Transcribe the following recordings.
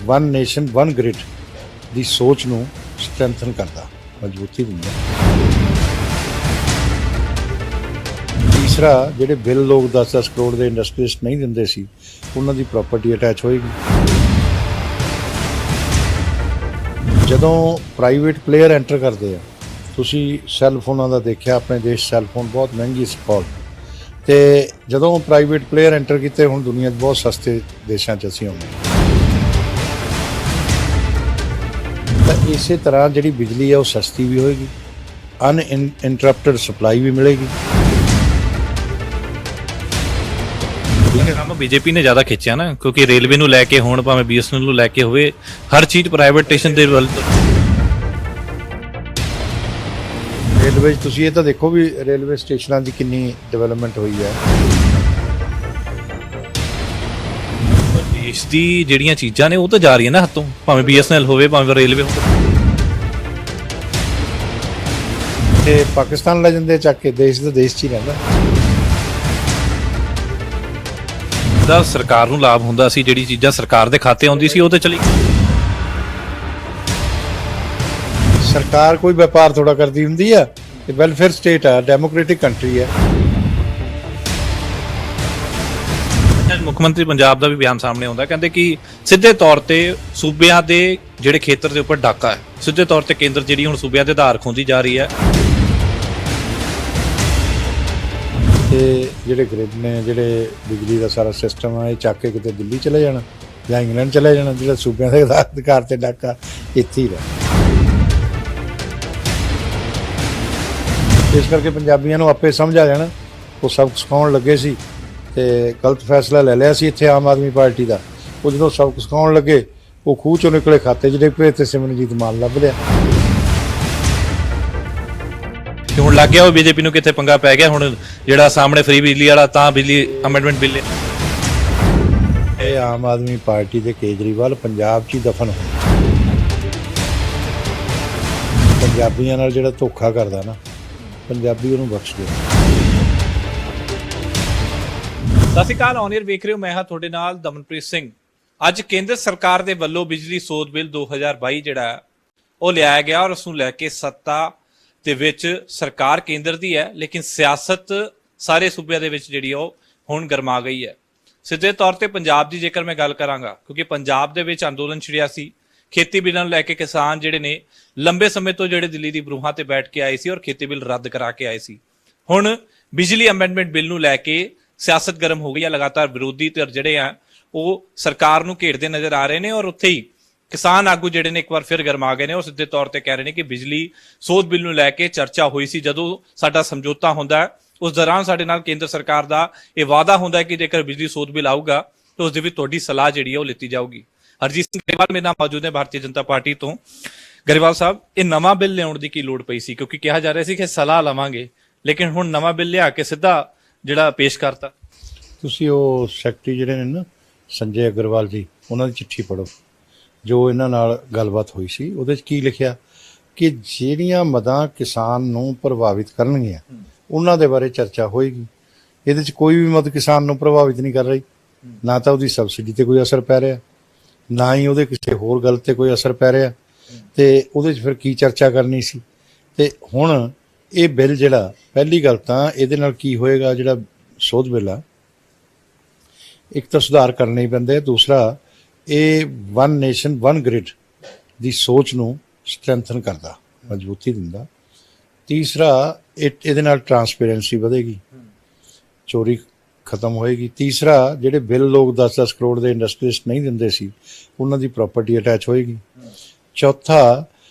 One nation one grid ਦੀ ਸੋਚ ਨੂੰ strengthen ਕਰਦਾ, ਮਜ਼ਬੂਤੀ ਦਿੰਦਾ। ਤੀਸਰਾ, ਜਿਹੜੇ ਬਿੱਲ ਲੋਕ 10-10 ਕਰੋੜ ਦੇ ਇੰਡਸਟਰੀਸਟ ਨਹੀਂ ਦਿੰਦੇ ਸੀ, ਉਹਨਾਂ ਦੀ ਪ੍ਰਾਪਰਟੀ ਅਟੈਚ ਹੋਏਗੀ। ਜਦੋਂ ਪ੍ਰਾਈਵੇਟ ਪਲੇਅਰ ਐਂਟਰ ਕਰਦੇ ਆ, ਤੁਸੀਂ ਸੈੱਲ ਫੋਨਾਂ ਦਾ ਦੇਖਿਆ, ਆਪਣੇ ਦੇਸ਼ ਸੈੱਲ ਫੋਨ ਬਹੁਤ ਮਹਿੰਗੀ ਸੀ ਕਾਲ, ਅਤੇ ਜਦੋਂ ਪ੍ਰਾਈਵੇਟ ਪਲੇਅਰ ਐਂਟਰ ਕੀਤੇ, ਹੁਣ ਦੁਨੀਆ 'ਚ ਬਹੁਤ ਸਸਤੇ ਦੇਸ਼ਾਂ 'ਚ ਅਸੀਂ ਆਉਂਦੇ। ਤਾਂ ਇਸੇ ਤਰ੍ਹਾਂ ਜਿਹੜੀ ਬਿਜਲੀ ਹੈ ਉਹ ਸਸਤੀ ਵੀ ਹੋਏਗੀ, ਅਨਇੰਟਰਪਟਡ ਸਪਲਾਈ ਵੀ ਮਿਲੇਗੀ। ਕੰਮ ਬੀਜੇਪੀ ਨੇ ਜ਼ਿਆਦਾ ਖਿੱਚਿਆ ਨਾ, ਕਿਉਂਕਿ ਰੇਲਵੇ ਨੂੰ ਲੈ ਕੇ ਹੋਣ, ਭਾਵੇਂ BSNL ਨੂੰ ਲੈ ਕੇ ਹੋਵੇ, ਹਰ ਚੀਜ਼ ਪ੍ਰਾਈਵੇਟੇਸ਼ਨ ਦੇ ਵੱਲ। ਰੇਲਵੇ 'ਚ ਤੁਸੀਂ ਇਹ ਤਾਂ ਦੇਖੋ ਵੀ ਰੇਲਵੇ ਸਟੇਸ਼ਨਾਂ ਦੀ ਕਿੰਨੀ ਡਿਵੈਲਪਮੈਂਟ ਹੋਈ ਹੈ। ਦੇਸ਼ ਦੀ ਜਿਹੜੀਆਂ ਚੀਜ਼ਾਂ ਨੇ ਉਹ ਤਾਂ ਜਾ ਰਹੀਆਂ ਨਾ ਹੱਥੋਂ, ਭਾਵੇਂ BSNL ਹੋਵੇ, ਭਾਵੇਂ ਰੇਲਵੇ ਹੋਵੇ। ਤੇ ਪਾਕਿਸਤਾਨ ਲੈ ਜਾਂਦੇ ਚੱਕ ਕੇ, ਦੇਸ਼ ਦਾ ਦੇਸ਼ 'ਚ ਹੀ ਰਹਿੰਦਾ। ਦਾ ਸਰਕਾਰ ਨੂੰ ਲਾਭ ਹੁੰਦਾ ਸੀ, ਜਿਹੜੀ ਚੀਜ਼ਾਂ ਸਰਕਾਰ ਦੇ ਖਾਤੇ ਆਉਂਦੀ ਸੀ ਉਹ ਤੇ ਚਲੀ ਗਈ। ਸਰਕਾਰ ਕੋਈ ਵਪਾਰ ਥੋੜਾ ਕਰਦੀ ਹੁੰਦੀ ਆ, ਇਹ ਵੈਲਫੇਅਰ ਸਟੇਟ ਆ, ਡੈਮੋਕ੍ਰੈਟਿਕ ਕੰਟਰੀ ਹੈ। ਮੁੱਖ ਮੰਤਰੀ ਪੰਜਾਬ ਦਾ ਵੀ ਬਿਆਨ ਸਾਹਮਣੇ ਆਉਂਦਾ, ਕਹਿੰਦੇ ਕਿ ਸਿੱਧੇ ਤੌਰ ਤੇ ਸੂਬਿਆਂ ਦੇ ਜਿਹੜੇ ਖੇਤਰ ਦੇ ਉੱਪਰ ਡਾਕਾ ਹੈ, ਸਿੱਧੇ ਤੌਰ ਤੇ ਕੇਂਦਰ ਜਿਹੜੀ ਹੁਣ ਸੂਬਿਆਂ ਦੇ ਆਧਾਰ ਖੋਂਦੀ ਜਾ ਰਹੀ ਹੈ। ਤੇ ਜਿਹੜੇ ਗ੍ਰਿਡ ਨੇ, ਜਿਹੜੇ ਬਿਜਲੀ ਦਾ ਸਾਰਾ ਸਿਸਟਮ ਆ, ਇਹ ਚੱਕ ਕੇ ਕਿਤੇ ਦਿੱਲੀ ਚਲੇ ਜਾਣਾ ਜਾਂ ਇੰਗਲੈਂਡ ਚਲੇ ਜਾਣਾ। ਜਿਹੜਾ ਸੂਬਿਆਂ ਦੇ ਅਧਿਕਾਰ ਤੇ ਡਾਕਾ ਇੱਥੇ ਹੀ ਰਹਿ। ਇਸ ਕਰਕੇ ਪੰਜਾਬੀਆਂ ਨੂੰ ਆਪੇ ਸਮਝ ਆ ਜਾਣਾ, ਉਹ ਸਬਕ ਸਿਖਾਉਣ ਲੱਗੇ ਸੀ ਤੇ ਗਲਤ ਫੈਸਲਾ ਲੈ ਲਿਆ ਸੀ ਇੱਥੇ ਆਮ ਆਦਮੀ ਪਾਰਟੀ ਦਾ। ਉਹ ਜਦੋਂ ਸਬਕ ਸਿਖਾਉਣ ਲੱਗੇ, ਉਹ ਖੂਹ ਚੋਂ ਨਿਕਲੇ, ਖਾਤੇ 'ਚ ਡਿੱਗ ਪਏ ਤੇ ਸਿਮਰਨਜੀਤ ਮਾਨ ਲੱਭ ਲਿਆ। ਤੇ ਹੁਣ ਲੱਗ ਗਿਆ ਉਹ ਬੀਜੇਪੀ ਨੂੰ ਕਿੱਥੇ ਪੰਗਾ ਪੈ ਗਿਆ। ਹੁਣ ਜਿਹੜਾ ਸਾਹਮਣੇ ਫ੍ਰੀ ਬਿਜਲੀ ਵਾਲਾ, ਤਾਂ ਬਿਜਲੀ ਅਮੈਂਡਮੈਂਟ ਬਿੱਲ, ਇਹ ਆਮ ਆਦਮੀ ਪਾਰਟੀ ਦੇ ਕੇਜਰੀਵਾਲ ਪੰਜਾਬ 'ਚ ਹੀ ਦਫਨ ਹੋਏ। ਪੰਜਾਬੀਆਂ ਨਾਲ ਜਿਹੜਾ ਧੋਖਾ ਕਰਦਾ ਨਾ, ਪੰਜਾਬੀ ਉਹਨੂੰ ਬਖਸ਼ ਦਿਓ। ਸਤਿ ਸ਼੍ਰੀ ਅਕਾਲ, ਔਨ ਏਅਰ ਵੇਖ ਰਹੇ ਹੋ, ਮੈਂ ਹਾਂ ਤੁਹਾਡੇ ਨਾਲ ਦਮਨਪ੍ਰੀਤ ਸਿੰਘ। ਅੱਜ ਕੇਂਦਰ ਸਰਕਾਰ ਦੇ ਵੱਲੋਂ ਬਿਜਲੀ ਸੋਧ ਬਿੱਲ 2022 ਜਿਹੜਾ ਉਹ ਲਿਆਇਆ ਗਿਆ, ਔਰ ਉਸ ਨੂੰ ਲੈ ਕੇ ਸੱਤਾ ਦੇ ਵਿੱਚ ਸਰਕਾਰ ਕੇਂਦਰ ਦੀ ਹੈ, ਲੇਕਿਨ ਸਿਆਸਤ ਸਾਰੇ ਸੂਬਿਆਂ ਦੇ ਵਿੱਚ ਜਿਹੜੀ ਉਹ ਹੁਣ ਗਰਮਾ ਗਈ ਹੈ। ਸਿੱਧੇ ਤੌਰ ਤੇ ਪੰਜਾਬ ਦੀ ਜੇਕਰ ਮੈਂ ਗੱਲ ਕਰਾਂਗਾ, ਕਿਉਂਕਿ ਪੰਜਾਬ ਦੇ ਵਿੱਚ ਅੰਦੋਲਨ ਛਿੜਿਆ ਸੀ ਖੇਤੀ ਬਿੱਲਾਂ ਨੂੰ ਲੈ ਕੇ। ਕਿਸਾਨ ਜਿਹੜੇ ਨੇ ਲੰਬੇ ਸਮੇਂ ਤੋਂ ਜਿਹੜੇ ਦਿੱਲੀ ਦੀ ਬਰੂਹਾਂ ਤੇ ਬੈਠ ਕੇ ਆਏ ਸੀ ਔਰ ਖੇਤੀ ਬਿੱਲ ਰੱਦ ਕਰਾ ਕੇ ਆਏ ਸੀ। ਹੁਣ ਬਿਜਲੀ ਅਮੈਂਡਮੈਂਟ ਬਿੱਲ ਨੂੰ ਲੈ ਕੇ ਸਿਆਸਤ ਗਰਮ ਹੋ ਗਈ ਹੈ। ਲਗਾਤਾਰ ਵਿਰੋਧੀ ਧਿਰ ਜਿਹੜੇ ਆ ਉਹ ਸਰਕਾਰ ਨੂੰ ਘੇਰਦੇ ਨਜ਼ਰ ਆ ਰਹੇ ਨੇ, ਔਰ ਉੱਥੇ ਹੀ ਕਿਸਾਨ ਆਗੂ ਜਿਹੜੇ ਨੇ ਇੱਕ ਵਾਰ ਫਿਰ ਗਰਮਾ ਗਏ ਨੇ। ਉਹ ਸਿੱਧੇ ਤੌਰ ਤੇ ਕਹਿ ਰਹੇ ਨੇ ਕਿ ਬਿਜਲੀ ਸੋਧ ਬਿੱਲ ਨੂੰ ਲੈ ਕੇ ਚਰਚਾ ਹੋਈ ਸੀ, ਜਦੋਂ ਸਾਡਾ ਸਮਝੌਤਾ ਹੁੰਦਾ ਹੈ ਉਸ ਦੌਰਾਨ ਸਾਡੇ ਨਾਲ ਕੇਂਦਰ ਸਰਕਾਰ ਦਾ ਇਹ ਵਾਅਦਾ ਹੁੰਦਾ ਹੈ ਕਿ ਜੇਕਰ ਬਿਜਲੀ ਸੋਧ ਬਿੱਲ ਆਊਗਾ ਤਾਂ ਉਸ ਦੇ ਵਿੱਚ ਤੁਹਾਡੀ ਸਲਾਹ ਜਿਹੜੀ ਹੈ ਉਹ ਲਿੱਤੀ ਜਾਊਗੀ। ਹਰਜੀਤ ਸਿੰਘ ਗਰੇਵਾਲ ਮੇਰੇ ਨਾਲ ਮੌਜੂਦ ਨੇ ਭਾਰਤੀ ਜਨਤਾ ਪਾਰਟੀ ਤੋਂ। ਗਰੇਵਾਲ ਸਾਹਿਬ, ਇਹ ਨਵਾਂ ਬਿੱਲ ਲਿਆਉਣ ਦੀ ਕੀ ਲੋੜ ਪਈ ਸੀ? ਕਿਉਂਕਿ ਕਿਹਾ ਜਾ ਰਿਹਾ ਸੀ ਕਿ ਸਲਾਹ ਲਵਾਂਗੇ, ਲੇਕਿਨ ਹੁਣ ਨਵਾਂ ਬਿੱਲ ਲਿਆ ਕੇ ਸਿੱਧਾ ਜਿਹੜਾ ਪੇਸ਼ ਕਰਤਾ। ਤੁਸੀਂ ਉਹ ਸੈਕਟਰੀ ਜਿਹੜੇ ਨੇ ਨਾ, ਸੰਜੇ ਅਗਰਵਾਲ ਜੀ, ਉਹਨਾਂ ਦੀ ਚਿੱਠੀ ਪੜ੍ਹੋ ਜੋ ਇਹਨਾਂ ਨਾਲ ਗੱਲਬਾਤ ਹੋਈ ਸੀ। ਉਹਦੇ 'ਚ ਕੀ ਲਿਖਿਆ ਕਿ ਜਿਹੜੀਆਂ ਮਦਾਂ ਕਿਸਾਨ ਨੂੰ ਪ੍ਰਭਾਵਿਤ ਕਰਨਗੀਆਂ ਉਹਨਾਂ ਦੇ ਬਾਰੇ ਚਰਚਾ ਹੋਏਗੀ। ਇਹਦੇ 'ਚ ਕੋਈ ਵੀ ਮਦ ਕਿਸਾਨ ਨੂੰ ਪ੍ਰਭਾਵਿਤ ਨਹੀਂ ਕਰ ਰਹੀ, ਨਾ ਤਾਂ ਉਹਦੀ ਸਬਸਿਡੀ ਤੇ ਕੋਈ ਅਸਰ ਪੈ ਰਿਹਾ, ਨਾ ਹੀ ਉਹਦੇ ਕਿਸੇ ਹੋਰ ਗੱਲ ਤੇ ਕੋਈ ਅਸਰ ਪੈ ਰਿਹਾ, ਤੇ ਉਹਦੇ 'ਚ ਫਿਰ ਕੀ ਚਰਚਾ ਕਰਨੀ ਸੀ। ਤੇ ਹੁਣ ਇਹ ਬਿੱਲ ਜਿਹੜਾ, ਪਹਿਲੀ ਗੱਲ ਤਾਂ ਇਹਦੇ ਨਾਲ ਕੀ ਹੋਏਗਾ, ਜਿਹੜਾ ਸੋਧ ਬਿੱਲ ਆ, ਇੱਕ ਤਾਂ ਸੁਧਾਰ ਕਰਨੇ ਹੀ ਪੈਂਦੇ, ਦੂਸਰਾ ਇਹ ਵਨ ਨੇਸ਼ਨ ਵਨ ਗ੍ਰਿਡ ਦੀ ਸੋਚ ਨੂੰ ਸਟਰੈਂਥਨ ਕਰਦਾ, ਮਜ਼ਬੂਤੀ ਦਿੰਦਾ। ਤੀਸਰਾ, ਇਹਦੇ ਨਾਲ ਟਰਾਂਸਪੇਰੈਂਸੀ ਵਧੇਗੀ, ਚੋਰੀ ਖਤਮ ਹੋਏਗੀ। ਤੀਸਰਾ, ਜਿਹੜੇ ਬਿੱਲ ਲੋਕ 10-10 ਕਰੋੜ ਦੇ ਇੰਡਸਟਰੀਸਟ ਨਹੀਂ ਦਿੰਦੇ ਸੀ, ਉਹਨਾਂ ਦੀ ਪ੍ਰਾਪਰਟੀ ਅਟੈਚ ਹੋਏਗੀ। ਚੌਥਾ,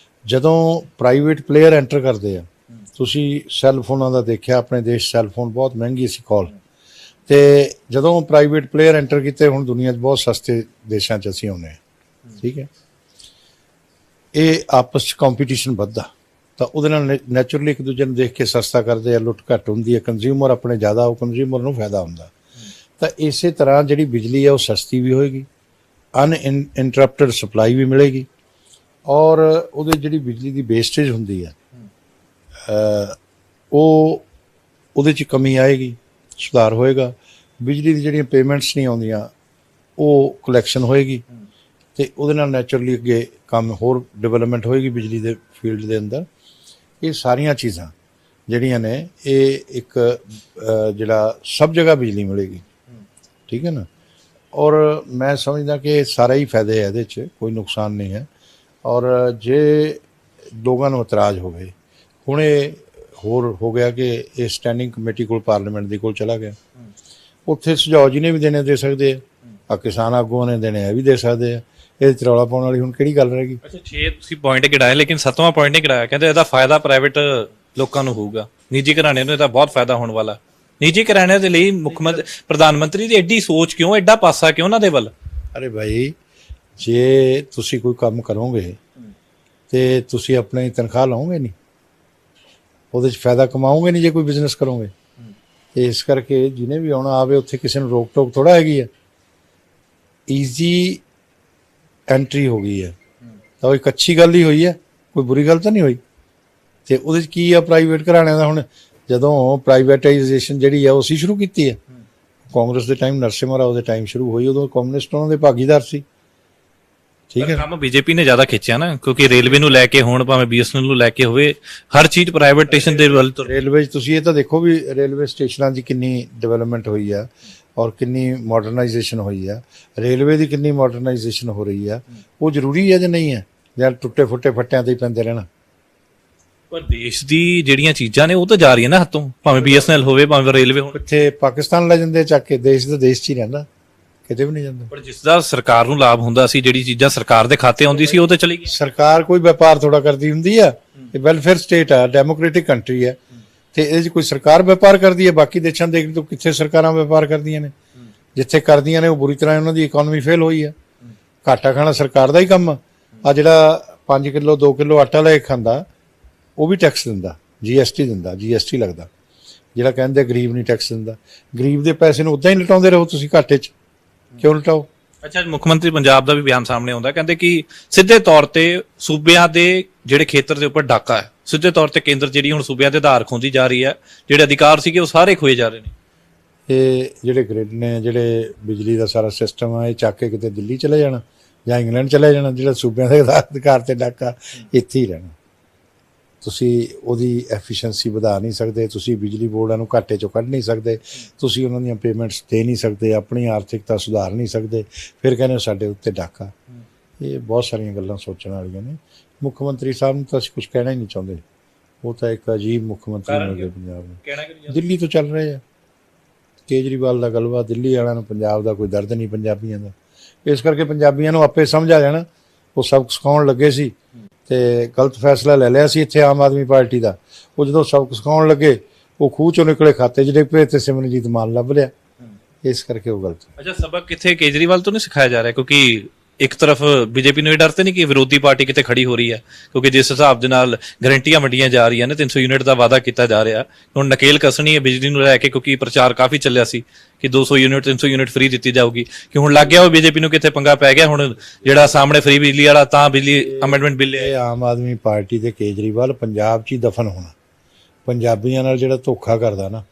ਜਦੋਂ ਪ੍ਰਾਈਵੇਟ ਪਲੇਅਰ ਐਂਟਰ ਕਰਦੇ ਆ, ਤੁਸੀਂ ਸੈੱਲ ਫੋਨਾਂ ਦਾ ਦੇਖਿਆ, ਆਪਣੇ ਦੇਸ਼ ਸੈੱਲ ਫੋਨ ਬਹੁਤ ਮਹਿੰਗੀ ਸੀ ਕਾਲ, ਤੇ ਜਦੋਂ ਪ੍ਰਾਈਵੇਟ ਪਲੇਅਰ ਐਂਟਰ ਕੀਤੇ, ਹੁਣ ਦੁਨੀਆ 'ਚ ਬਹੁਤ ਸਸਤੇ ਦੇਸ਼ਾਂ 'ਚ ਅਸੀਂ ਆਉਂਦੇ ਹਾਂ। ਠੀਕ ਹੈ, ਇਹ ਆਪਸ 'ਚ ਕੰਪੀਟੀਸ਼ਨ ਵੱਧਦਾ, ਤਾਂ ਉਹਦੇ ਨਾਲ ਨੈਚੁਰਲੀ ਇੱਕ ਦੂਜੇ ਨੂੰ ਦੇਖ ਕੇ ਸਸਤਾ ਕਰਦੇ ਆ, ਲੁੱਟ ਘੱਟ ਹੁੰਦੀ ਹੈ, ਕੰਜ਼ਿਊਮਰ ਆਪਣੇ ਜ਼ਿਆਦਾ, ਉਹ ਕੰਜ਼ਿਊਮਰ ਨੂੰ ਫਾਇਦਾ ਹੁੰਦਾ। ਤਾਂ ਇਸੇ ਤਰ੍ਹਾਂ ਜਿਹੜੀ ਬਿਜਲੀ ਹੈ ਉਹ ਸਸਤੀ ਵੀ ਹੋਏਗੀ, ਅਨਇੰਟਰਪਟਡ ਸਪਲਾਈ ਵੀ ਮਿਲੇਗੀ, ਔਰ ਉਹਦੇ ਜਿਹੜੀ ਬਿਜਲੀ ਦੀ ਵੇਸਟੇਜ ਹੁੰਦੀ ਹੈ ਉਹ ਉਹਦੇ 'ਚ ਕਮੀ ਆਏਗੀ, ਸੁਧਾਰ ਹੋਏਗਾ। ਬਿਜਲੀ ਦੀ ਜਿਹੜੀਆਂ ਪੇਮੈਂਟਸ ਨਹੀਂ ਆਉਂਦੀਆਂ ਉਹ ਕਲੈਕਸ਼ਨ ਹੋਏਗੀ, ਤੇ ਉਹਦੇ ਨਾਲ ਨੈਚੁਰਲੀ ਅੱਗੇ ਕੰਮ ਹੋਰ ਡਿਵੈਲਪਮੈਂਟ ਹੋਏਗੀ ਬਿਜਲੀ ਦੇ ਫੀਲਡ ਦੇ ਅੰਦਰ। ਇਹ ਸਾਰੀਆਂ ਚੀਜ਼ਾਂ ਜਿਹੜੀਆਂ ਨੇ ਇਹ ਇੱਕ ਜਿਹੜਾ ਸਭ ਜਗ੍ਹਾ ਬਿਜਲੀ ਮਿਲੇਗੀ, ਠੀਕ ਹੈ ਨਾ। ਔਰ ਮੈਂ ਸਮਝਦਾ ਕਿ ਸਾਰਾ ਹੀ ਫਾਇਦੇ ਹੈ ਇਹਦੇ 'ਚ, ਕੋਈ ਨੁਕਸਾਨ ਨਹੀਂ ਹੈ। ਔਰ ਜੇ ਲੋਕਾਂ ਨੂੰ ਇਤਰਾਜ਼ ਹੋਵੇ, ਹੁਣ ਇਹ ਹੋਰ ਹੋ ਗਿਆ ਕਿ ਇਹ ਸਟੈਂਡਿੰਗ ਕਮੇਟੀ ਕੋਲ ਪਾਰਲੀਮੈਂਟ ਦੇ ਕੋਲ ਚਲਾ ਗਿਆ, ਉੱਥੇ ਸੁਝਾਅ ਜਿਹਨੇ ਵੀ ਦੇਣੇ ਦੇ ਸਕਦੇ ਆ ਕਿਸਾਨ ਆਗੂਆਂ ਨੇ ਦੇਣੇ ਇਹ ਵੀ ਦੇ ਸਕਦੇ ਆ। ਇਹ 'ਚ ਰੌਲਾ ਪਾਉਣ ਵਾਲੀ ਹੁਣ ਕਿਹੜੀ ਗੱਲ ਰਹਿ ਗਈ? ਅੱਛਾ 6 ਤੁਸੀਂ ਪੁਆਇੰਟ ਗਿਣਾਏ, ਲੇਕਿਨ 7ਵਾਂ ਪੁਆਇੰਟ ਨਹੀਂ ਗਿਣਾਇਆ। ਕਹਿੰਦੇ ਇਹਦਾ ਫਾਇਦਾ ਪ੍ਰਾਈਵੇਟ ਲੋਕਾਂ ਨੂੰ ਹੋਊਗਾ, ਨਿੱਜੀ ਘਰਾਣਿਆਂ ਨੂੰ ਇਹਦਾ ਬਹੁਤ ਫਾਇਦਾ ਹੋਣ ਵਾਲਾ। ਨਿੱਜੀ ਘਰਾਣਿਆਂ ਦੇ ਲਈ ਮੁੱਖ ਮੰਤਰੀ ਪ੍ਰਧਾਨ ਮੰਤਰੀ ਦੀ ਐਡੀ ਸੋਚ ਕਿਉਂ, ਐਡਾ ਪਾਸਾ ਕਿਉਂ ਉਹਨਾਂ ਦੇ ਵੱਲ? ਅਰੇ ਭਾਈ, ਜੇ ਤੁਸੀਂ ਕੋਈ ਕੰਮ ਕਰੋਗੇ ਤੇ ਤੁਸੀਂ ਆਪਣੀ ਤਨਖਾਹ ਲਾਓਗੇ ਨਹੀਂ, ਉਹਦੇ 'ਚ ਫਾਇਦਾ ਕਮਾਓਗੇ ਨਹੀਂ ਜੇ ਕੋਈ ਬਿਜ਼ਨਸ ਕਰੋਗੇ। ਤੇ ਇਸ ਕਰਕੇ ਜਿਹਨੇ ਵੀ ਆਉਣਾ ਆਵੇ, ਉੱਥੇ ਕਿਸੇ ਨੂੰ ਰੋਕ ਟੋਕ ਥੋੜਾ ਹੈਗੀ ਹੈ, ਈਜ਼ੀ ਐਂਟਰੀ ਹੋ ਗਈ ਹੈ। ਤਾਂ ਉਹ ਇੱਕ ਅੱਛੀ ਗੱਲ ਹੀ ਹੋਈ ਹੈ, ਕੋਈ ਬੁਰੀ ਗੱਲ ਤਾਂ ਨਹੀਂ ਹੋਈ। ਤੇ ਉਹਦੇ 'ਚ ਕੀ ਆ ਪ੍ਰਾਈਵੇਟ ਘਰਾਣਿਆਂ ਦਾ? ਹੁਣ ਜਦੋਂ ਪ੍ਰਾਈਵੇਟਾਈਜੇਸ਼ਨ ਜਿਹੜੀ ਆ ਉਹ ਅਸੀਂ ਸ਼ੁਰੂ ਕੀਤੀ ਹੈ, ਕਾਂਗਰਸ ਦੇ ਟਾਈਮ, ਨਰਸਿਮਹਾ ਰਾਓ ਦੇ ਟਾਈਮ ਸ਼ੁਰੂ ਹੋਈ, ਉਦੋਂ ਕਮਿਊਨਿਸਟ ਉਹਨਾਂ ਦੇ ਭਾਗੀਦਾਰ ਸੀ, ਠੀਕ ਹੈ। ਕੰਮ ਬੀਜੇਪੀ ਨੇ ਜ਼ਿਆਦਾ ਖਿੱਚਿਆ ਨਾ, ਕਿਉਂਕਿ ਰੇਲਵੇ ਨੂੰ ਲੈ ਕੇ ਹੋਣ, ਭਾਵੇਂ BSNL ਨੂੰ ਲੈ ਕੇ ਹੋਵੇ, ਹਰ ਚੀਜ਼ ਪ੍ਰਾਈਵੇਟਾਈਜੇਸ਼ਨ ਦੇ ਵੱਲ ਤੁਰ। ਰੇਲਵੇ 'ਚ ਤੁਸੀਂ ਇਹ ਤਾਂ ਦੇਖੋ ਵੀ ਰੇਲਵੇ ਸਟੇਸ਼ਨਾਂ ਦੀ ਕਿੰਨੀ ਡਿਵੈਲਪਮੈਂਟ ਹੋਈ ਆ ਔਰ ਕਿੰਨੀ ਮਾਡਰਨਾਈਜੇਸ਼ਨ ਹੋਈ ਆ, ਰੇਲਵੇ ਦੀ ਕਿੰਨੀ ਮਾਡਰਨਾਈਜੇਸ਼ਨ ਹੋ ਰਹੀ ਆ। ਉਹ ਜ਼ਰੂਰੀ ਹੈ ਜਾਂ ਨਹੀਂ ਹੈ, ਜਾਂ ਟੁੱਟੇ ਫੁੱਟੇ ਫੱਟਿਆਂ ਤੇ ਹੀ ਪੈਂਦੇ ਰਹਿਣਾ? ਪਰ ਦੇਸ਼ ਦੀ ਜਿਹੜੀਆਂ ਚੀਜ਼ਾਂ ਨੇ ਉਹ ਤਾਂ ਜਾ ਰਹੀਆਂ ਨਾ ਹੱਥੋਂ, ਭਾਵੇਂ BSNL ਹੋਵੇ, ਭਾਵੇਂ ਰੇਲਵੇ ਹੋਵੇ। ਕਿੱਥੇ ਪਾਕਿਸਤਾਨ ਲੈ ਜਾਂਦੇ ਚੱਕ ਕੇ, ਦੇਸ਼ ਦਾ ਦੇਸ਼ 'ਚ ਹੀ ਰਹਿੰਦਾ, ਕਿਤੇ ਵੀ ਨਹੀਂ ਜਾਂਦਾ। ਪਰ ਜਿਸ ਦਾ ਸਰਕਾਰ ਨੂੰ ਲਾਭ ਹੁੰਦਾ ਸੀ, ਜਿਹੜੀ ਚੀਜ਼ਾਂ ਸਰਕਾਰ ਦੇ ਖਾਤੇ ਆਉਂਦੀ ਸੀ, ਉਹ ਤਾਂ ਚਲੀ ਗਈ। ਸਰਕਾਰ ਕੋਈ ਵਪਾਰ ਥੋੜਾ ਕਰਦੀ ਹੁੰਦੀ ਆ, ਇਹ ਵੈਲਫੇਅਰ ਸਟੇਟ ਆ, ਡੈਮੋਕ੍ਰੈਟਿਕ ਕੰਟਰੀ ਹੈ, ਤੇ ਇਹਦੇ 'ਚ ਕੋਈ ਸਰਕਾਰ ਵਪਾਰ ਕਰਦੀ ਹੈ? ਬਾਕੀ ਦੇਸ਼ਾਂ ਦੇਖ ਲਓ ਕਿੱਥੇ ਸਰਕਾਰਾਂ ਵਪਾਰ ਕਰਦੀਆਂ ਨੇ, ਜਿੱਥੇ ਕਰਦੀਆਂ ਨੇ ਉਹ ਬੁਰੀ ਤਰ੍ਹਾਂ ਉਹਨਾਂ ਦੀ ਇਕਨੋਮੀ ਫੇਲ ਹੋਈ ਆ। ਘਾਟਾ ਖਾਣਾ ਸਰਕਾਰ ਦਾ ਹੀ ਕੰਮ ਆ। ਜਿਹੜਾ 5 ਕਿਲੋ 2 ਕਿਲੋ ਆਟਾ ਲੈ ਕੇ ਖਾਂਦਾ ਉਹ ਵੀ ਟੈਕਸ ਦਿੰਦਾ, GST ਦਿੰਦਾ, GST ਲੱਗਦਾ। ਜਿਹੜਾ ਕਹਿੰਦੇ ਗਰੀਬ ਨਹੀਂ ਟੈਕਸ ਦਿੰਦਾ, ਗਰੀਬ ਦੇ ਪੈਸੇ ਨੂੰ ਉਦਾਂ ਹੀ ਲਟਾਉਂਦੇ ਰਹੋ ਤੁਸੀਂ, ਘਾਟੇ 'ਚ ਕਿਉਂ ਲਟਾਓ? ਅੱਛਾ, ਮੁੱਖ ਮੰਤਰੀ ਪੰਜਾਬ ਦਾ ਵੀ ਬਿਆਨ ਸਾਹਮਣੇ ਆਉਂਦਾ, ਕਹਿੰਦੇ ਕਿ ਸਿੱਧੇ ਤੌਰ ਤੇ ਸੂਬਿਆਂ ਦੇ ਜਿਹੜੇ ਖੇਤਰ ਦੇ ਉੱਪਰ ਡਾਕਾ ਹੈ, ਸਿੱਧੇ ਤੌਰ ਤੇ ਕੇਂਦਰ ਜਿਹੜੀ ਹੁਣ ਸੂਬਿਆਂ ਦੇ ਆਧਾਰ ਖੋਂਦੀ ਜਾ ਰਹੀ ਹੈ, ਜਿਹੜੇ ਅਧਿਕਾਰ ਸੀਗੇ ਉਹ ਸਾਰੇ ਖੋਏ ਜਾ ਰਹੇ ਨੇ। ਇਹ ਜਿਹੜੇ ਗ੍ਰਿਡ ਨੇ, ਜਿਹੜੇ ਬਿਜਲੀ ਦਾ ਸਾਰਾ ਸਿਸਟਮ ਆ, ਇਹ ਚੱਕ ਕੇ ਕਿਤੇ ਦਿੱਲੀ ਚਲੇ ਜਾਣਾ ਜਾਂ ਇੰਗਲੈਂਡ ਚਲੇ ਜਾਣਾ। ਜਿਹੜਾ ਸੂਬਿਆਂ ਦੇ ਅਧਿਕਾਰ ਤੇ ਡਾਕਾ ਇੱਥੇ ਹੀ ਰਹਿਣਾ। ਤੁਸੀਂ ਉਹਦੀ ਐਫੀਸ਼ੀਐਂਸੀ ਵਧਾ ਨਹੀਂ ਸਕਦੇ, ਤੁਸੀਂ ਬਿਜਲੀ ਬੋਰਡਾਂ ਨੂੰ ਘਾਟੇ 'ਚੋਂ ਕੱਢ ਨਹੀਂ ਸਕਦੇ, ਤੁਸੀਂ ਉਹਨਾਂ ਦੀਆਂ ਪੇਮੈਂਟਸ ਦੇ ਨਹੀਂ ਸਕਦੇ, ਆਪਣੀ ਆਰਥਿਕਤਾ ਸੁਧਾਰ ਨਹੀਂ ਸਕਦੇ, ਫਿਰ ਕਹਿੰਦੇ ਸਾਡੇ ਉੱਤੇ ਡਾਕਾ। ਇਹ ਬਹੁਤ ਸਾਰੀਆਂ ਗੱਲਾਂ ਸੋਚਣ ਵਾਲੀਆਂ ਨੇ। ਮੁੱਖ ਮੰਤਰੀ ਸਾਹਿਬ ਨੂੰ ਤਾਂ ਅਸੀਂ ਕੁਝ ਕਹਿਣਾ ਹੀ ਨਹੀਂ ਚਾਹੁੰਦੇ, ਉਹ ਤਾਂ ਇੱਕ ਅਜੀਬ ਮੁੱਖ ਮੰਤਰੀ ਮਿਲ ਗਏ ਪੰਜਾਬ ਨੂੰ। ਦਿੱਲੀ ਤੋਂ ਚੱਲ ਰਹੇ ਆ, ਕੇਜਰੀਵਾਲ ਦਾ ਗਲਬਾ, ਦਿੱਲੀ ਵਾਲਿਆਂ ਨੂੰ ਪੰਜਾਬ ਦਾ ਕੋਈ ਦਰਦ ਨਹੀਂ, ਪੰਜਾਬੀਆਂ ਦਾ। ਇਸ ਕਰਕੇ ਪੰਜਾਬੀਆਂ ਨੂੰ ਆਪੇ ਸਮਝ ਆ ਜਾਣਾ। ਉਹ ਸਬਕ ਸਿਖਾਉਣ ਲੱਗੇ ਸੀ ਤੇ ਗਲਤ ਫੈਸਲਾ ਲੈ ਲਿਆ ਸੀ ਇੱਥੇ ਆਮ ਆਦਮੀ ਪਾਰਟੀ ਦਾ। ਉਹ ਜਦੋਂ ਸਬਕ ਸਿਖਾਉਣ ਲੱਗੇ, ਉਹ ਖੂਹ ਚੋਂ ਨਿਕਲੇ, ਖਾਤੇ 'ਚ ਡਿੱਗ ਪਏ ਤੇ ਸਿਮਰਨਜੀਤ ਮਾਨ ਲੱਭ ਲਿਆ। ਇਸ ਕਰਕੇ ਉਹ ਗਲਤ। ਅੱਛਾ, ਸਬਕ ਕਿੱਥੇ ਕੇਜਰੀਵਾਲ ਤੋਂ ਨਹੀਂ ਸਿਖਾਇਆ ਜਾ ਰਿਹਾ? ਕਿਉਂਕਿ ਇੱਕ ਤਰਫ ਬੀਜੇਪੀ ਨੂੰ ਇਹ ਡਰ ਤੇ ਨਹੀਂ ਕਿ ਵਿਰੋਧੀ ਪਾਰਟੀ ਕਿਤੇ ਖੜੀ ਹੋ ਰਹੀ ਹੈ, ਕਿਉਂਕਿ ਜਿਸ ਹਿਸਾਬ ਦੇ ਨਾਲ ਗਰੰਟੀਆਂ ਵੰਡੀਆਂ ਜਾ ਰਹੀਆਂ ਨੇ, 300 ਯੂਨਿਟ ਦਾ ਵਾਅਦਾ ਕੀਤਾ ਜਾ ਰਿਹਾ, ਹੁਣ ਨਕੇਲ ਕੱਸਣੀ ਹੈ ਬਿਜਲੀ ਨੂੰ ਲੈ ਕੇ, ਕਿਉਂਕਿ ਪ੍ਰਚਾਰ ਕਾਫੀ ਚੱਲਿਆ ਸੀ ਕਿ 200 ਯੂਨਿਟ 300 ਯੂਨਿਟ ਫ੍ਰੀ ਦਿੱਤੀ ਜਾਊਗੀ, ਕਿ ਹੁਣ ਲੱਗ ਗਿਆ ਉਹ ਬੀਜੇਪੀ ਨੂੰ ਕਿਤੇ ਪੰਗਾ ਪੈ ਗਿਆ। ਹੁਣ ਜਿਹੜਾ ਸਾਹਮਣੇ ਫ੍ਰੀ ਬਿਜਲੀ ਵਾਲਾ ਤਾਂ ਬਿਜਲੀ ਅਮੈਂਡਮੈਂਟ ਬਿੱਲ ਹੈ। ਆਮ ਆਦਮੀ ਪਾਰਟੀ ਤੇ ਕੇਜਰੀਵਾਲ ਪੰਜਾਬ 'ਚ ਹੀ ਦਫਨ ਹੋਣਾ। ਪੰਜਾਬੀਆਂ ਨਾਲ ਜਿਹੜਾ ਧੋਖਾ ਕਰਦਾ ਨਾ,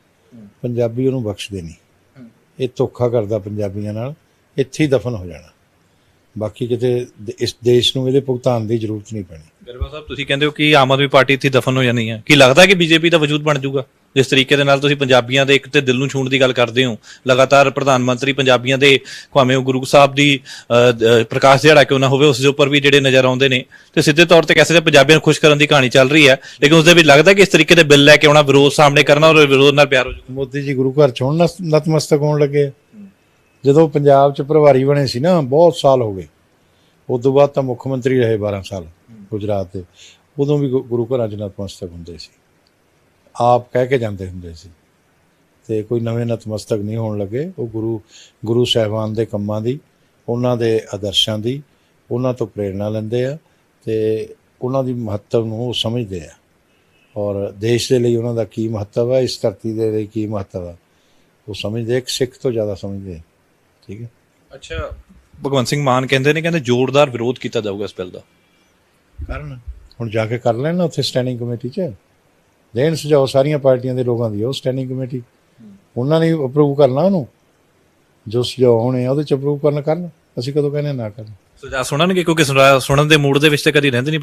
ਪੰਜਾਬੀ ਉਹਨੂੰ ਬਖਸ਼ਦੇ ਨਹੀਂ। ਇਹ ਧੋਖਾ ਕਰਦਾ ਪੰਜਾਬੀਆਂ ਨਾਲ, ਇੱਥੇ ਹੀ ਦਫਨ ਹੋ ਜਾਣਾ। ਬਾਕੀ ਕਿਤੇ ਇਸ ਦੇਸ਼ ਨੂੰ ਇਹਦੇ ਭੁਗਤਾਨ ਦੀ ਜ਼ਰੂਰਤ ਨਹੀਂ ਪੈਣੀ। ਗਰੇਵਾਲ ਸਾਹਿਬ, ਤੁਸੀਂ ਕਹਿੰਦੇ ਹੋ ਕਿ ਆਮ ਆਦਮੀ ਪਾਰਟੀ ਇੱਥੇ ਦਫਨ ਹੋ ਜਾਣੀ ਹੈ, ਕੀ ਲੱਗਦਾ ਕਿ ਬੀਜੇਪੀ ਦਾ ਵਜੂਦ ਬਣ ਜਾਊਗਾ ਜਿਸ ਤਰੀਕੇ ਦੇ ਨਾਲ ਤੁਸੀਂ ਪੰਜਾਬੀਆਂ ਦੇ ਇੱਕ ਤੇ ਦਿਲ ਨੂੰ ਛੂਹਣ ਦੀ ਗੱਲ ਕਰਦੇ ਹੋ? ਲਗਾਤਾਰ ਪ੍ਰਧਾਨ ਮੰਤਰੀ ਪੰਜਾਬੀਆਂ ਦੇ, ਭਾਵੇਂ ਉਹ ਗੁਰੂ ਸਾਹਿਬ ਦੀ ਪ੍ਰਕਾਸ਼ ਦਿਹਾੜਾ ਕਿਉਂ ਨਾ ਹੋਵੇ, ਉਸ ਦੇ ਉੱਪਰ ਵੀ ਜਿਹੜੇ ਨਜ਼ਰ ਆਉਂਦੇ ਨੇ, ਤੇ ਸਿੱਧੇ ਤੌਰ ਤੇ ਕਿਸੇ ਪੰਜਾਬੀਆਂ ਨੂੰ ਖੁਸ਼ ਕਰਨ ਦੀ ਕਹਾਣੀ ਚੱਲ ਰਹੀ ਹੈ, ਲੇਕਿਨ ਉਸ ਦੇ ਵਿੱਚ ਲੱਗਦਾ ਕਿ ਇਸ ਤਰੀਕੇ ਦੇ ਬਿੱਲ ਲੈ ਕੇ ਆਉਣਾ, ਵਿਰੋਧ ਸਾਹਮਣੇ ਕਰਨਾ ਔਰ ਵਿਰੋਧ ਨਾਲ ਪਿਆਰ ਹੋ ਜਾਊਗਾ। ਮੋਦੀ ਜੀ ਗੁਰੂ ਘਰ 'ਚ ਹੁਣ ਨਤਮਸਤਕ ਹੋਣ ਲੱਗੇ। ਜਦੋਂ ਪੰਜਾਬ 'ਚ ਪ੍ਰਭਾਰੀ ਬਣੇ ਸੀ ਨਾ, ਬਹੁਤ ਸਾਲ ਹੋ ਗਏ, ਉਸ ਤੋਂ ਬਾਅਦ ਤਾਂ ਮੁੱਖ ਮੰਤਰੀ ਰਹੇ 12 ਸਾਲ ਗੁਜਰਾਤ ਦੇ, ਉਦੋਂ ਵੀ ਗੁਰੂ ਘਰਾਂ 'ਚ ਨਤਮਸਤਕ ਹੁੰਦੇ ਸੀ, ਆਪ ਕਹਿ ਕੇ ਜਾਂਦੇ ਹੁੰਦੇ ਸੀ। ਤੇ ਕੋਈ ਨਵੇਂ ਨਤਮਸਤਕ ਨਹੀਂ ਹੋਣ ਲੱਗੇ। ਉਹ ਗੁਰੂ ਸਾਹਿਬਾਨ ਦੇ ਕੰਮਾਂ ਦੀ, ਉਹਨਾਂ ਦੇ ਆਦਰਸ਼ਾਂ ਦੀ, ਉਹਨਾਂ ਤੋਂ ਪ੍ਰੇਰਣਾ ਲੈਂਦੇ ਆ ਤੇ ਉਹਨਾਂ ਦੀ ਮਹੱਤਵ ਨੂੰ ਉਹ ਸਮਝਦੇ ਆ, ਔਰ ਦੇਸ਼ ਦੇ ਲਈ ਉਹਨਾਂ ਦਾ ਕੀ ਮਹੱਤਵ ਹੈ, ਇਸ ਧਰਤੀ ਦੇ ਲਈ ਕੀ ਮਹੱਤਵ ਹੈ, ਉਹ ਸਮਝਦੇ। ਇੱਕ ਸਿੱਖ ਤੋਂ ਜ਼ਿਆਦਾ ਸਮਝਦੇ। ਠੀਕ ਹੈ। ਅੱਛਾ, ਭਗਵੰਤ ਸਿੰਘ ਮਾਨ ਕਹਿੰਦੇ ਨੇ, ਕਹਿੰਦੇ ਜ਼ੋਰਦਾਰ ਵਿਰੋਧ ਕੀਤਾ ਜਾਊਗਾ ਇਸ ਬਿੱਲ ਦਾ। ਕਾਰਨ ਹੁਣ ਜਾ ਕੇ ਕਰ ਲੈਣ ਨਾ ਉੱਥੇ ਸਟੈਂਡਿੰਗ ਕਮੇਟੀ 'ਚ, ਦੇਣ ਸੁਝਾਅ ਸਾਰੀਆਂ ਪਾਰਟੀਆਂ ਦੇ ਲੋਕਾਂ ਦੀ, ਉਹ ਸਟੈਂਡਿੰਗ ਕਮੇਟੀ, ਉਹਨਾਂ ਨੇ ਅਪਰੂਵ ਕਰਨਾ ਉਹਨੂੰ। ਜੋ ਸੁਝਾਅ ਹੋਣੇ ਆ ਉਹਦੇ 'ਚ ਅਪਰੂਵ ਕਰਨ। ਅਸੀਂ ਕਦੋਂ ਕਹਿੰਦੇ ਨਾ ਕਰਨ। ਸੁਝਾਅ ਸੁਣਨਗੇ ਕਿਉਂਕਿ ਸੁਣਨ ਦੇ ਮੂਡ ਦੇ ਵਿੱਚ ਤੇ ਕਦੀ ਰਹਿੰਦੇ ਨਹੀਂ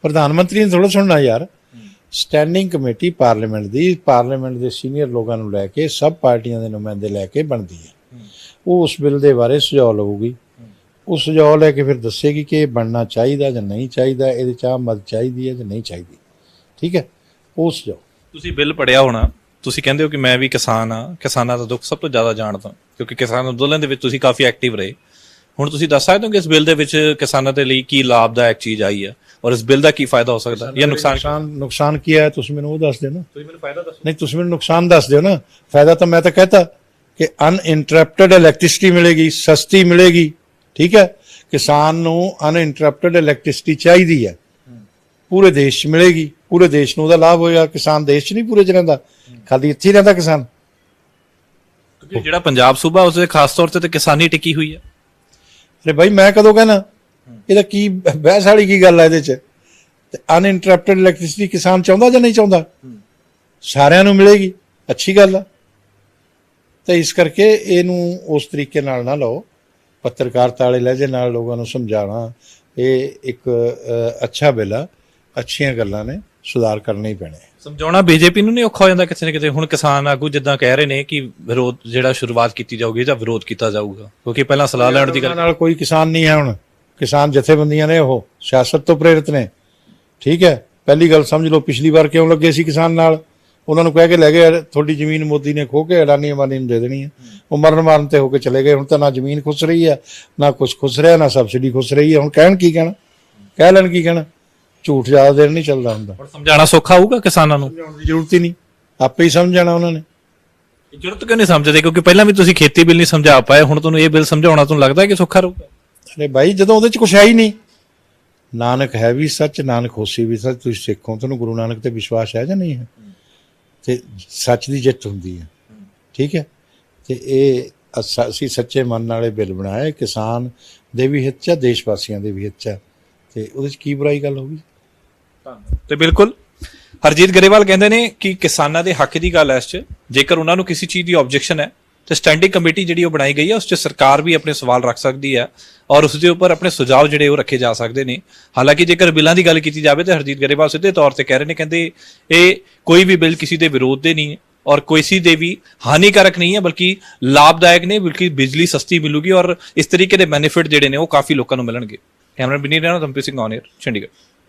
ਪ੍ਰਧਾਨ ਮੰਤਰੀ ਨੇ ਥੋੜਾ ਸੁਣਨਾ ਯਾਰ। ਸਟੈਂਡਿੰਗ ਕਮੇਟੀ ਪਾਰਲੀਮੈਂਟ ਦੇ ਸੀਨੀਅਰ ਲੋਕਾਂ ਨੂੰ ਲੈ ਕੇ ਸਭ ਪਾਰਟੀਆਂ ਦੇ ਨੁਮਾਇੰਦੇ ਲੈ ਕੇ ਬਣਦੀ ਹੈ। ਉਹ ਉਸ ਬਿੱਲ ਦੇ ਬਾਰੇ ਸੁਝਾਅ ਲਊਗੀ, ਉਹ ਸੁਝਾਅ ਲੈ ਕੇ ਫਿਰ ਦੱਸੇਗੀ ਕਿ ਇਹ ਬਣਨਾ ਚਾਹੀਦਾ ਜਾਂ ਨਹੀਂ ਚਾਹੀਦਾ, ਇਹਦੇ 'ਚ ਆਮਦ ਚਾਹੀਦੀ ਹੈ ਜਾਂ ਨਹੀਂ ਚਾਹੀਦੀ। ਠੀਕ ਹੈ, ਉਹ ਸੁਝਾਅ। ਤੁਸੀਂ ਬਿੱਲ ਪੜਿਆ ਹੋਣਾ, ਤੁਸੀਂ ਕਹਿੰਦੇ ਹੋ ਕਿ ਮੈਂ ਵੀ ਕਿਸਾਨ ਆ, ਕਿਸਾਨਾਂ ਦਾ ਦੁੱਖ ਸਭ ਤੋਂ ਜ਼ਿਆਦਾ ਜਾਣਦਾ ਕਿਉਂਕਿ ਕਿਸਾਨ ਅੰਦੋਲਨ ਦੇ ਵਿੱਚ ਤੁਸੀਂ ਕਾਫੀ ਐਕਟਿਵ ਰਹੇ। ਹੁਣ ਤੁਸੀਂ ਦੱਸ ਸਕਦੇ ਹੋ ਕਿ ਇਸ ਬਿੱਲ ਦੇ ਵਿੱਚ ਕਿਸਾਨਾਂ ਦੇ ਲਈ ਕੀ ਲਾਭਦਾਇਕ ਚੀਜ਼ ਆਈ ਹੈ ਔਰ ਇਸ ਬਿੱਲ ਦਾ ਕੀ ਫਾਇਦਾ ਹੋ ਸਕਦਾ ਜਾਂ ਨੁਕਸਾਨ ਕੀ ਹੈ? ਤੁਸੀਂ ਮੈਨੂੰ ਉਹ ਦੱਸ ਦਿਓ ਨਾ। ਤੁਸੀਂ ਮੈਨੂੰ ਫਾਇਦਾ ਦੱਸੋ। ਨਹੀਂ, ਤੁਸੀਂ ਮੈਨੂੰ ਨੁਕਸਾਨ ਦੱਸ ਦਿਓ ਨਾ। ਫਾਇਦਾ ਤਾਂ ਮੈਂ ਤਾਂ ਕਹਤਾ ਕਿ ਅਨਇੰਟਰਪਟਡ ਇਲੈਕਟ੍ਰਿਸਿਟੀ ਮਿਲੇਗੀ, ਸਸਤੀ ਮਿਲੇਗੀ। ਠੀਕ ਹੈ, ਕਿਸਾਨ ਨੂੰ ਅਨਇੰਟਰਪਟਡ ਇਲੈਕਟ੍ਰਿਸਿਟੀ ਚਾਹੀਦੀ ਹੈ, ਪੂਰੇ ਦੇਸ਼ 'ਚ ਮਿਲੇਗੀ, ਪੂਰੇ ਦੇਸ਼ ਨੂੰ ਉਹਦਾ ਲਾਭ ਹੋਏਗਾ। ਕਿਸਾਨ ਦੇਸ਼ 'ਚ ਨਹੀਂ ਪੂਰੇ 'ਚ ਰਹਿੰਦਾ, ਖਾਲੀ ਇੱਥੇ ਹੀ ਰਹਿੰਦਾ ਕਿਸਾਨ। ਕਿਉਂਕਿ ਜਿਹੜਾ ਪੰਜਾਬ ਸੂਬਾ ਉਸ ਦੇ ਖਾਸ ਤੌਰ ਤੇ ਕਿਸਾਨੀ ਟਿਕੀ ਹੋਈ ਹੈ। ਅਰੇ ਭਾਈ ਮੈਂ ਕਦੋਂ ਕਹਿਣਾ? ਇਹਦਾ ਕੀ ਬਹਿਸ ਵਾਲੀ ਕੀ ਗੱਲ ਹੈ ਇਹਦੇ 'ਚ? ਤੇ ਅਨਇੰਟਰਪਟਡ ਇਲੈਕਟ੍ਰਿਸਿਟੀ ਕਿਸਾਨ ਚਾਹੁੰਦਾ ਜਾਂ ਨਹੀਂ ਚਾਹੁੰਦਾ? ਸਾਰਿਆਂ ਨੂੰ ਮਿਲੇਗੀ, ਅੱਛੀ ਗੱਲ ਆ। ਤਾਂ ਇਸ ਕਰਕੇ ਇਹਨੂੰ ਉਸ ਤਰੀਕੇ ਨਾਲ ਨਾ ਲਓ, ਪੱਤਰਕਾਰਤਾ ਵਾਲੇ ਲਹਿਜੇ ਨਾਲ ਲੋਕਾਂ ਨੂੰ ਸਮਝਾਉਣਾ ਇਹ ਇੱਕ ਅੱਛਾ ਬਿੱਲ ਆ, ਅੱਛੀਆਂ ਗੱਲਾਂ ਨੇ, ਸੁਧਾਰ ਕਰਨੇ ਹੀ ਪੈਣੇ। ਸਮਝਾਉਣਾ ਬੀਜੇਪੀ ਨੂੰ ਨਹੀਂ ਔਖਾ ਹੋ ਜਾਂਦਾ ਕਿਸੇ ਨਾ ਕਿਤੇ? ਹੁਣ ਕਿਸਾਨ ਆਗੂ ਜਿੱਦਾਂ ਕਹਿ ਰਹੇ ਨੇ ਕਿ ਵਿਰੋਧ ਜਿਹੜਾ ਸ਼ੁਰੂਆਤ ਕੀਤੀ ਜਾਊਗੀ ਜਾਂ ਵਿਰੋਧ ਕੀਤਾ ਜਾਊਗਾ ਕਿਉਂਕਿ ਪਹਿਲਾਂ ਸਲਾਹ ਲੈਣ ਦੀ ਗੱਲ ਨਾਲ ਕੋਈ ਕਿਸਾਨ ਨਹੀਂ ਹੈ। ਹੁਣ ਕਿਸਾਨ ਜਥੇਬੰਦੀਆਂ ਨੇ, ਉਹ ਸਿਆਸਤ ਤੋਂ ਪ੍ਰੇਰਿਤ ਨੇ। ਠੀਕ ਹੈ, ਪਹਿਲੀ ਗੱਲ ਸਮਝ ਲਓ, ਪਿਛਲੀ ਵਾਰ ਕਿਉਂ ਲੱਗੇ ਸੀ ਕਿਸਾਨ ਨਾਲ? ਉਹਨਾਂ ਨੂੰ ਕਹਿ ਕੇ ਲੈ ਗਏ ਤੁਹਾਡੀ ਜ਼ਮੀਨ ਮੋਦੀ ਨੇ ਖੋਹ ਕੇ ਅਡਾਨੀ ਅੰਬਾਨੀ ਨੂੰ ਦੇ ਦੇਣੀ ਹੈ। ਉਹ ਮਾਰਨ ਤੇ ਹੋ ਕੇ ਚਲੇ ਗਏ। ਹੁਣ ਤਾਂ ਨਾ ਜ਼ਮੀਨ ਖੁੱਸ ਰਹੀ ਹੈ, ਨਾ ਕੁਛ ਖੁੱਸ ਰਿਹਾ, ਨਾ ਸਬਸਿਡੀ ਖੁੱਸ ਰਹੀ ਹੈ। ਹੁਣ ਕਹਿਣ ਕੀ ਕਹਿਣਾ, ਕਹਿ ਲੈਣ ਕੀ ਕਹਿਣਾ? ਝੂਠ ਜ਼ਿਆਦਾ ਦੇਰ ਨਹੀਂ ਚੱਲਦਾ ਹੁੰਦਾ। ਸਮਝਾਉਣਾ ਸੌਖਾ ਹੋਊਗਾ ਕਿਸਾਨਾਂ ਨੂੰ? ਸਮਝਾਉਣ ਦੀ ਜ਼ਰੂਰਤ ਹੀ ਨਹੀਂ, ਆਪੇ ਹੀ ਸਮਝ ਜਾਣਾ ਉਹਨਾਂ ਨੇ। ਜ਼ਰੂਰਤ ਕਿਉਂ ਨਹੀਂ ਸਮਝਦੇ? ਕਿਉਂਕਿ ਪਹਿਲਾਂ ਵੀ ਤੁਸੀਂ ਖੇਤੀ ਬਿੱਲ ਨਹੀਂ ਸਮਝਾ ਪਾਏ, ਹੁਣ ਤੁਹਾਨੂੰ ਇਹ ਬਿੱਲ ਸਮਝਾਉਣਾ ਤੁਹਾਨੂੰ ਲੱਗਦਾ ਹੈ ਕਿ ਸੌਖਾ ਰਹੂਗਾ? ਅਰੇ ਭਾਈ, ਜਦੋਂ ਉਹਦੇ 'ਚ ਕੁਛ ਹੈ ਹੀ ਨਹੀਂ। ਨਾਨਕ ਹੈ ਵੀ ਸੱਚ, ਨਾਨਕ ਹੋਸੀ ਵੀ ਸੱਚ। ਤੁਸੀਂ ਸਿੱਖੋ, ਤੁਹਾਨੂੰ ਗੁਰੂ ਨਾਨਕ ਤੇ ਵਿਸ਼ਵਾਸ ਹੈ ਜਾਂ ਨਹੀਂ ਹੈ? ਤੇ ਸੱਚ ਦੀ ਜਿੱਤ ਹੁੰਦੀ ਹੈ। ਠੀਕ ਹੈ, ਤੇ ਇਹ ਅਸੀਂ ਸੱਚੇ ਮਨ ਨਾਲੇ ਬਿੱਲ ਬਣਾਏ, ਕਿਸਾਨ ਦੇ ਵੀ ਹਿੱਤ 'ਚ, ਦੇਸ਼ ਵਾਸੀਆਂ ਦੇ ਵੀ ਹਿੱਤ 'ਚ, ਤੇ ਉਹਦੇ 'ਚ ਕੀ ਬੁਰਾਈ ਗੱਲ ਹੋਗੀ? ਤੇ ਬਿਲਕੁਲ ਹਰਜੀਤ ਗਰੇਵਾਲ ਕਹਿੰਦੇ ਨੇ ਕਿ ਕਿਸਾਨਾਂ ਦੇ ਹੱਕ ਦੀ ਗੱਲ ਹੈ। ਇਸ 'ਚ ਜੇਕਰ ਉਹਨਾਂ ਨੂੰ ਕਿਸੇ ਚੀਜ਼ ਦੀ ਆਬਜੈਕਸ਼ਨ ਹੈ ਤੇ ਸਟੈਂਡਿੰਗ ਕਮੇਟੀ ਜਿਹੜੀ ਉਹ ਬਣਾਈ ਗਈ ਹੈ ਉਸ 'ਚ ਸਰਕਾਰ ਵੀ ਆਪਣੇ ਸਵਾਲ ਰੱਖ ਸਕਦੀ ਹੈ ਔਰ ਉਸ ਦੇ ਉੱਪਰ ਆਪਣੇ ਸੁਝਾਅ ਜਿਹੜੇ ਉਹ ਰੱਖੇ ਜਾ ਸਕਦੇ ਨੇ। ਹਾਲਾਂਕਿ ਜੇਕਰ ਬਿੱਲਾਂ ਦੀ ਗੱਲ ਕੀਤੀ ਜਾਵੇ ਤਾਂ ਹਰਜੀਤ ਗਰੇਵਾਲ ਸਿੱਧੇ ਤੌਰ ਤੇ ਕਹਿ ਰਹੇ ਨੇ, ਕਹਿੰਦੇ ਇਹ ਕੋਈ ਵੀ ਬਿੱਲ ਕਿਸੇ ਦੇ ਵਿਰੋਧ ਦੇ ਨਹੀਂ ਹੈ ਔਰ ਕਿਸੇ ਦੇ ਵੀ ਹਾਨੀਕਾਰਕ ਨਹੀਂ ਹੈ, ਬਲਕਿ ਲਾਭਦਾਇਕ ਨੇ, ਬਲਕਿ ਬਿਜਲੀ ਸਸਤੀ ਮਿਲੂਗੀ ਔਰ ਇਸ ਤਰੀਕੇ ਦੇ ਬੈਨੀਫਿਟ ਜਿਹੜੇ ਨੇ ਉਹ ਕਾਫੀ ਲੋਕਾਂ ਨੂੰ ਮਿਲਣਗੇ। ਕੈਮਰਾ ਬਿਨੀ ਰਹਿਣਾ, ਦਮਪ੍ਰੀਤ ਸਿੰਘ, ਔਨ 에ਅਰ, ਚੰਡੀਗੜ੍ਹ।